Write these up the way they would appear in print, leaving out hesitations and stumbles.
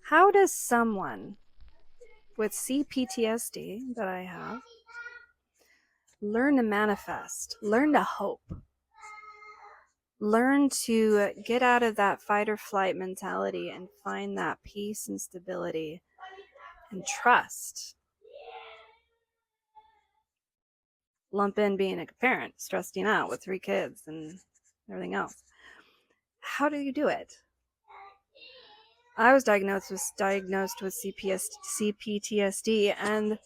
How does someone with CPTSD that I have learn to manifest, learn to hope, learn to get out of that fight or flight mentality and find that peace and stability and trust? Lump in being a parent, stressing out with 3 kids and everything else. How do you do it? I was diagnosed with CPTSD, and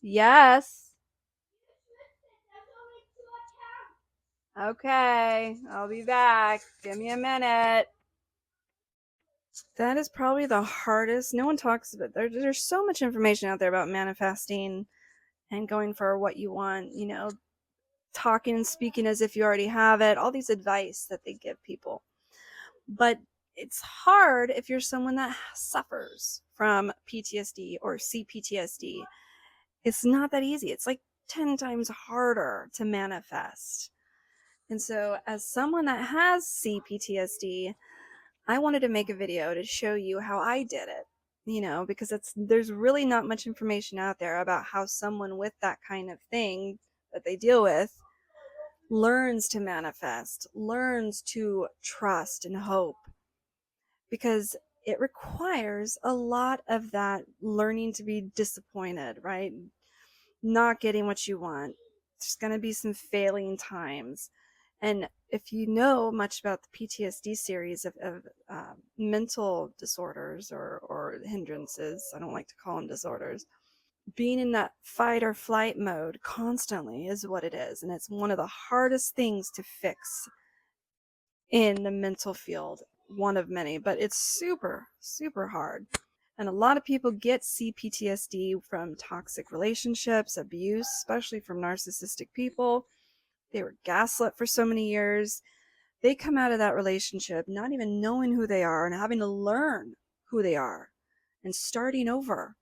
yes, okay, I'll be back. Give me a minute. That is probably the hardest. No one talks about there's so much information out there about manifesting and going for what you want, talking and speaking as if you already have it, all these advice that they give people. But it's hard if you're someone that suffers from PTSD or CPTSD. It's not that easy. It's like 10 times harder to manifest. And so, as someone that has CPTSD, I wanted to make a video to show you how I did it, because there's really not much information out there about how someone with that kind of thing that they deal with learns to manifest, learns to trust and hope, because it requires a lot of that learning to be disappointed, right? Not getting what you want. There's going to be some failing times. And if you know much about the PTSD series of mental disorders or hindrances, I don't like to call them disorders, being in that fight or flight mode constantly is what it is. And it's one of the hardest things to fix in the mental field, one of many, but it's super, super hard. And a lot of people get CPTSD from toxic relationships, abuse, especially from narcissistic people. They were gaslit for so many years. They come out of that relationship not even knowing who they are and having to learn who they are and starting over.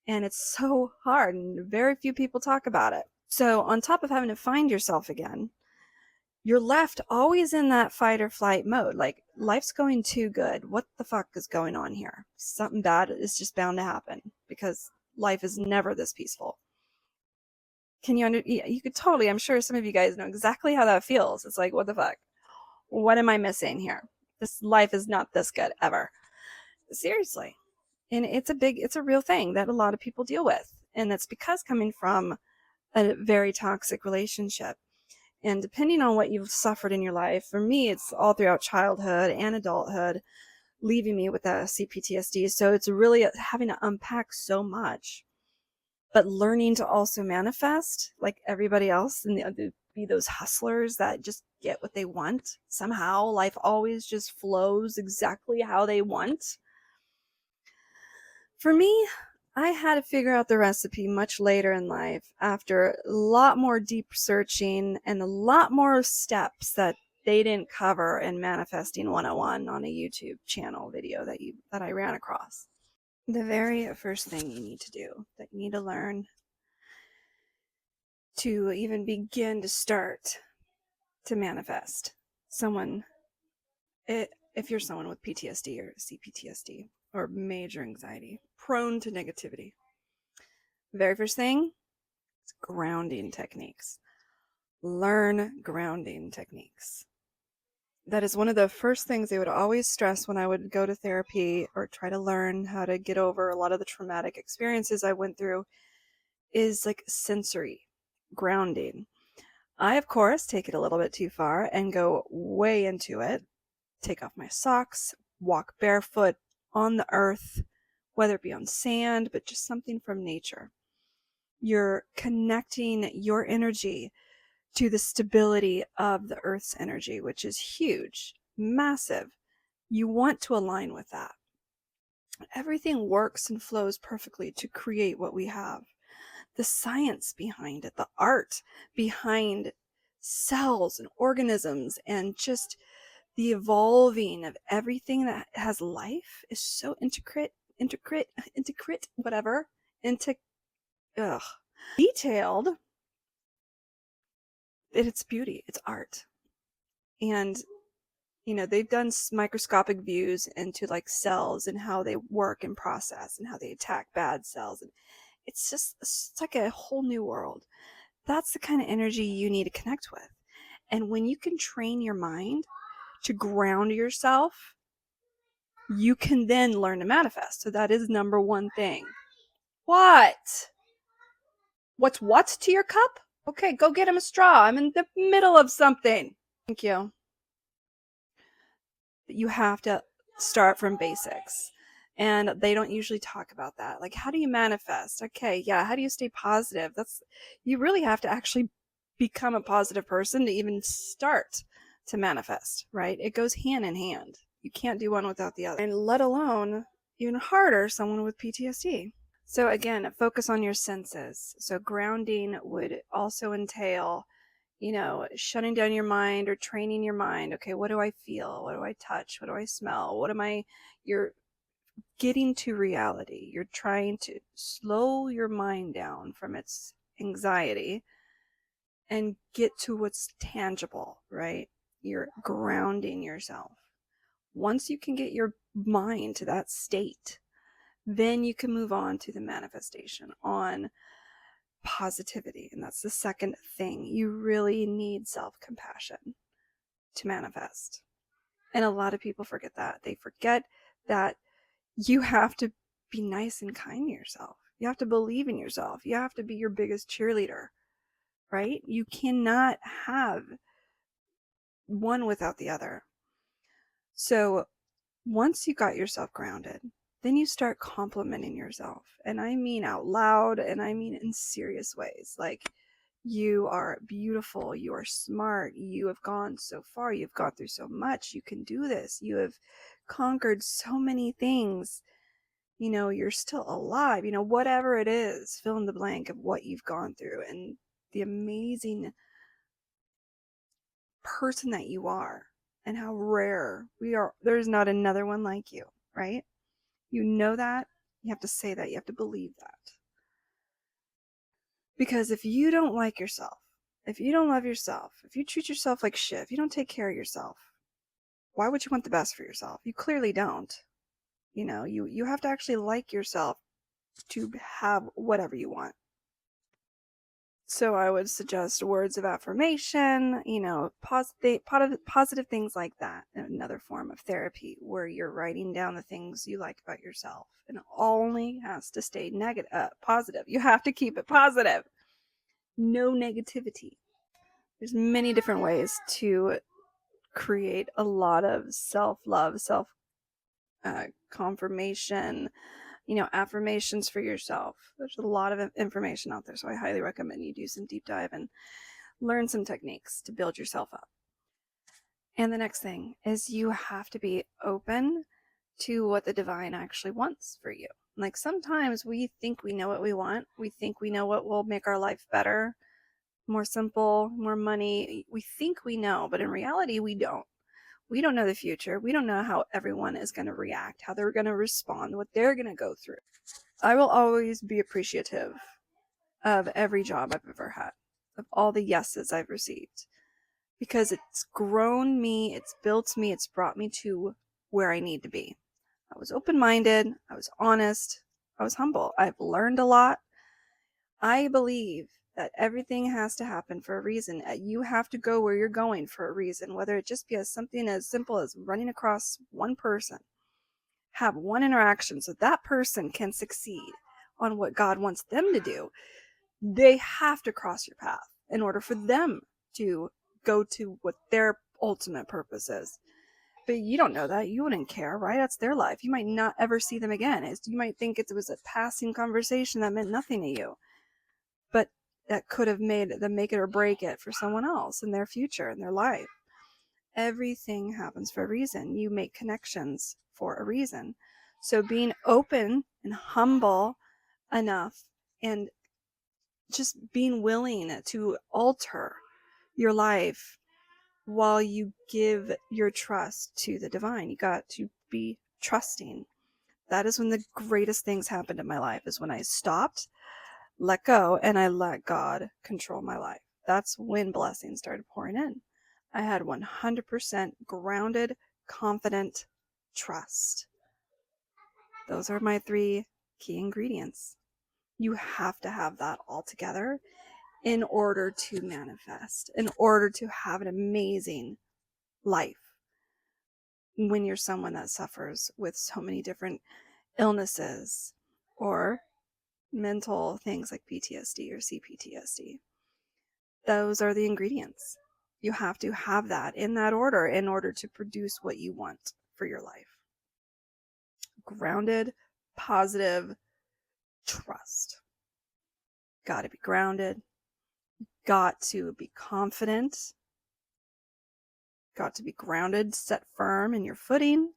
And it's so hard, and very few people talk about it. So on top of having to find yourself again, you're left always in that fight or flight mode. Like, life's going too good. What the fuck is going on here? Something bad is just bound to happen, because life is never this peaceful. You could totally, I'm sure some of you guys know exactly how that feels. It's like, what the fuck? What am I missing here? This life is not this good ever. Seriously. And it's a real thing that a lot of people deal with. And that's because coming from a very toxic relationship. And depending on what you've suffered in your life, for me, it's all throughout childhood and adulthood, leaving me with that CPTSD. So it's really having to unpack so much, but learning to also manifest like everybody else and be those hustlers that just get what they want. Somehow life always just flows exactly how they want. For me, I had to figure out the recipe much later in life, after a lot more deep searching and a lot more steps that they didn't cover in Manifesting 101 on a YouTube channel video that I ran across. The very first thing you need to do, that you need to learn to even begin to start to manifest if you're someone with PTSD or CPTSD or major anxiety, prone to negativity. Very first thing is grounding techniques. Learn grounding techniques. That is one of the first things they would always stress when I would go to therapy or try to learn how to get over a lot of the traumatic experiences I went through, is like sensory grounding. I, of course, take it a little bit too far and go way into it. Take off my socks, walk barefoot on the earth, whether it be on sand, but just something from nature. You're connecting your energy to the stability of the earth's energy, which is huge, massive. You want to align with that. Everything works and flows perfectly to create what we have. The science behind it, the art behind cells and organisms, and just the evolving of everything that has life is so intricate, whatever, into detailed, that it's beauty, it's art. And they've done microscopic views into like cells and how they work and process and how they attack bad cells, and it's like a whole new world. That's the kind of energy you need to connect with. And when you can train your mind to ground yourself, you can then learn to manifest. So that is number one thing. What's to your cup? Okay, go get him a straw. I'm in the middle of something. Thank you. You have to start from basics. And they don't usually talk about that. Like, how do you manifest? Okay, yeah, how do you stay positive? You really have to actually become a positive person to even start to manifest, right? It goes hand in hand. You can't do one without the other. And let alone, even harder, someone with PTSD. So again, focus on your senses. So grounding would also entail, shutting down your mind or training your mind. Okay, what do I feel? What do I touch? What do I smell? You're getting to reality. You're trying to slow your mind down from its anxiety and get to what's tangible, right? You're grounding yourself. Once you can get your mind to that state, then you can move on to the manifestation, on positivity. And that's the second thing. You really need self-compassion to manifest. And a lot of people forget that. They forget that you have to be nice and kind to yourself. You have to believe in yourself. You have to be your biggest cheerleader, right? You cannot have one without the other. So once you got yourself grounded, then you start complimenting yourself. And I mean out loud, and I mean in serious ways. Like, you are beautiful, you are smart, you have gone so far, you've gone through so much, you can do this, you have conquered so many things, you're still alive, whatever it is, fill in the blank of what you've gone through and the amazing person that you are and how rare we are. There's not another one like you, right? You know that. You have to say that. You have to believe that. Because if you don't like yourself, if you don't love yourself, if you treat yourself like shit, if you don't take care of yourself, why would you want the best for yourself? You clearly don't. You have to actually like yourself to have whatever you want. So I would suggest words of affirmation, positive things like that. Another form of therapy where you're writing down the things you like about yourself. And it only has to stay positive. You have to keep it positive. No negativity. There's many different ways to create a lot of self-love, confirmation, affirmations for yourself. There's a lot of information out there, so I highly recommend you do some deep dive and learn some techniques to build yourself up. And the next thing is you have to be open to what the divine actually wants for you. Like, sometimes we think we know what we want. We think we know what will make our life better, more simple, more money. We think we know, but in reality, we don't. We don't know the future. We don't know how everyone is going to react, how they're going to respond, what they're going to go through. I will always be appreciative of every job I've ever had, of all the yeses I've received, because it's grown me, it's built me, it's brought me to where I need to be. I was open-minded, I was honest, I was humble. I've learned a lot. I believe that everything has to happen for a reason. You have to go where you're going for a reason, whether it just be something as simple as running across one person, have one interaction so that person can succeed on what God wants them to do. They have to cross your path in order for them to go to what their ultimate purpose is. But you don't know that. You wouldn't care, right? That's their life. You might not ever see them again. You might think it was a passing conversation that meant nothing to you. But that could have made them make it or break it for someone else in their future, in their life. Everything happens for a reason. You make connections for a reason. So being open and humble enough and just being willing to alter your life while you give your trust to the divine. You got to be trusting. That is when the greatest things happened in my life, is when I stopped, let go, and I let God control my life. That's when blessings started pouring in. I had 100% grounded, confident trust. Those are my 3 key ingredients. You have to have that all together in order to manifest, in order to have an amazing life. When you're someone that suffers with so many different illnesses or mental things like PTSD or CPTSD, those are the ingredients. You have to have that in that order in order to produce what you want for your life. Grounded, positive trust. Got to be grounded. Got to be confident. Got to be grounded, set firm in your footing.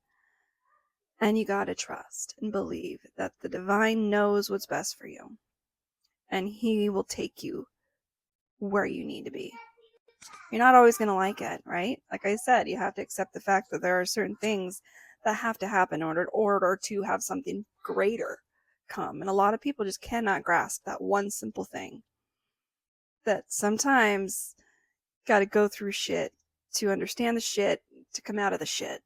And you got to trust and believe that the divine knows what's best for you. And he will take you where you need to be. You're not always going to like it, right? Like I said, you have to accept the fact that there are certain things that have to happen in order to have something greater come. And a lot of people just cannot grasp that one simple thing. That sometimes got to go through shit to understand the shit, to come out of the shit,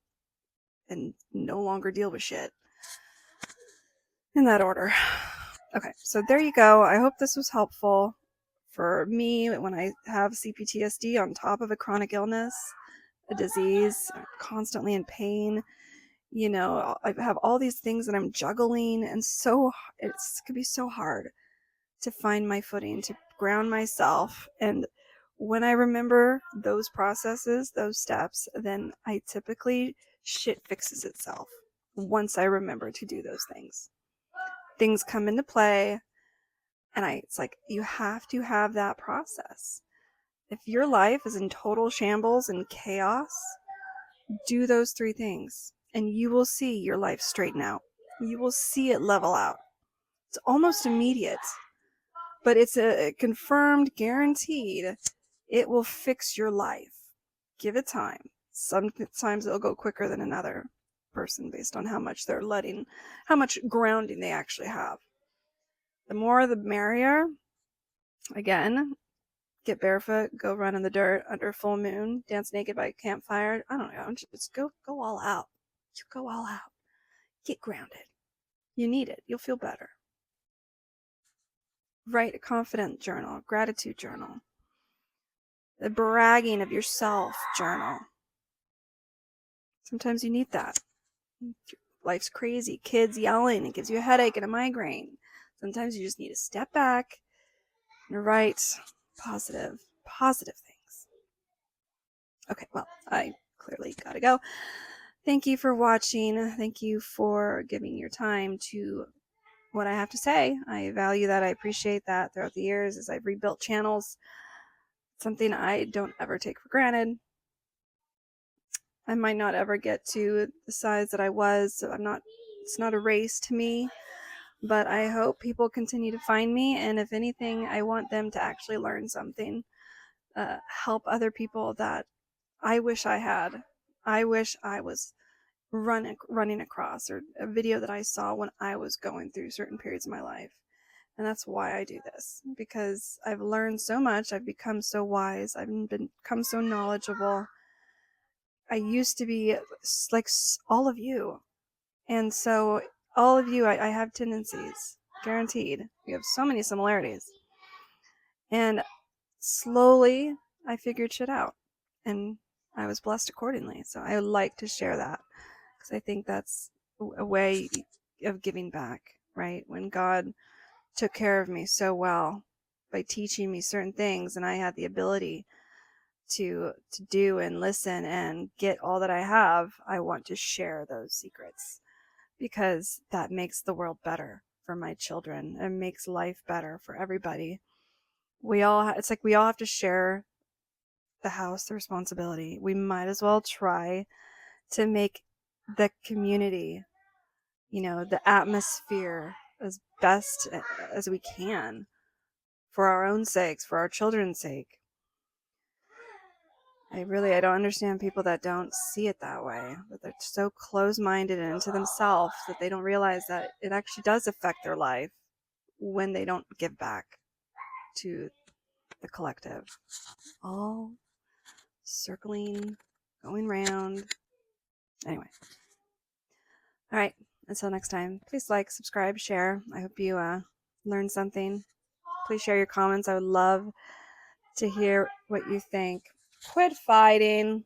and no longer deal with shit. In that order. Okay, so there you go. I hope this was helpful for me when I have CPTSD on top of a chronic illness, a disease, I'm constantly in pain. You know, I have all these things that I'm juggling, and it could be so hard to find my footing, to ground myself. And when I remember those processes, those steps, then I typically shit fixes itself once I remember to do those things. Things come into play, and it's like, you have to have that process. If your life is in total shambles and chaos, do those 3 things, and you will see your life straighten out. You will see it level out. It's almost immediate, but it's a confirmed, guaranteed, it will fix your life. Give it time. Sometimes it'll go quicker than another person based on how much grounding they actually have. The more the merrier. Again, get barefoot, go run in the dirt under full moon, dance naked by a campfire. I don't know, just go all out. You go all out. Get grounded. You need it. You'll feel better. Write a confident journal, gratitude journal, the bragging of yourself journal. Sometimes you need that. Life's crazy. Kids yelling, it gives you a headache and a migraine. Sometimes you just need to step back and write positive things. Okay, well, I clearly gotta go. Thank you for watching. Thank you for giving your time to what I have to say. I value that. I appreciate that throughout the years as I've rebuilt channels. Something I don't ever take for granted. I might not ever get to the size that I was, so it's not a race to me, but I hope people continue to find me, and if anything, I want them to actually learn something, help other people that I wish I had. I wish I was running across, or a video that I saw when I was going through certain periods of my life. And that's why I do this, because I've learned so much. I've become so wise. I've become so knowledgeable. I used to be like all of you. And so all of you, I have tendencies, guaranteed. We have so many similarities. And slowly I figured shit out, and I was blessed accordingly. So I would like to share that, because I think that's a way of giving back, right? When God took care of me so well by teaching me certain things, and I had the ability to do and listen and get all that I have, I want to share those secrets, because that makes the world better for my children and makes life better for everybody. It's like we all have to share the house, the responsibility. We might as well try to make the community, the atmosphere as best as we can, for our own sakes, for our children's sake. I don't understand people that don't see it that way, that they're so close-minded and into themselves that they don't realize that it actually does affect their life when they don't give back to the collective. All circling, going round. Anyway. All right. Until next time, please like, subscribe, share. I hope you learned something. Please share your comments. I would love to hear what you think. Quit fighting.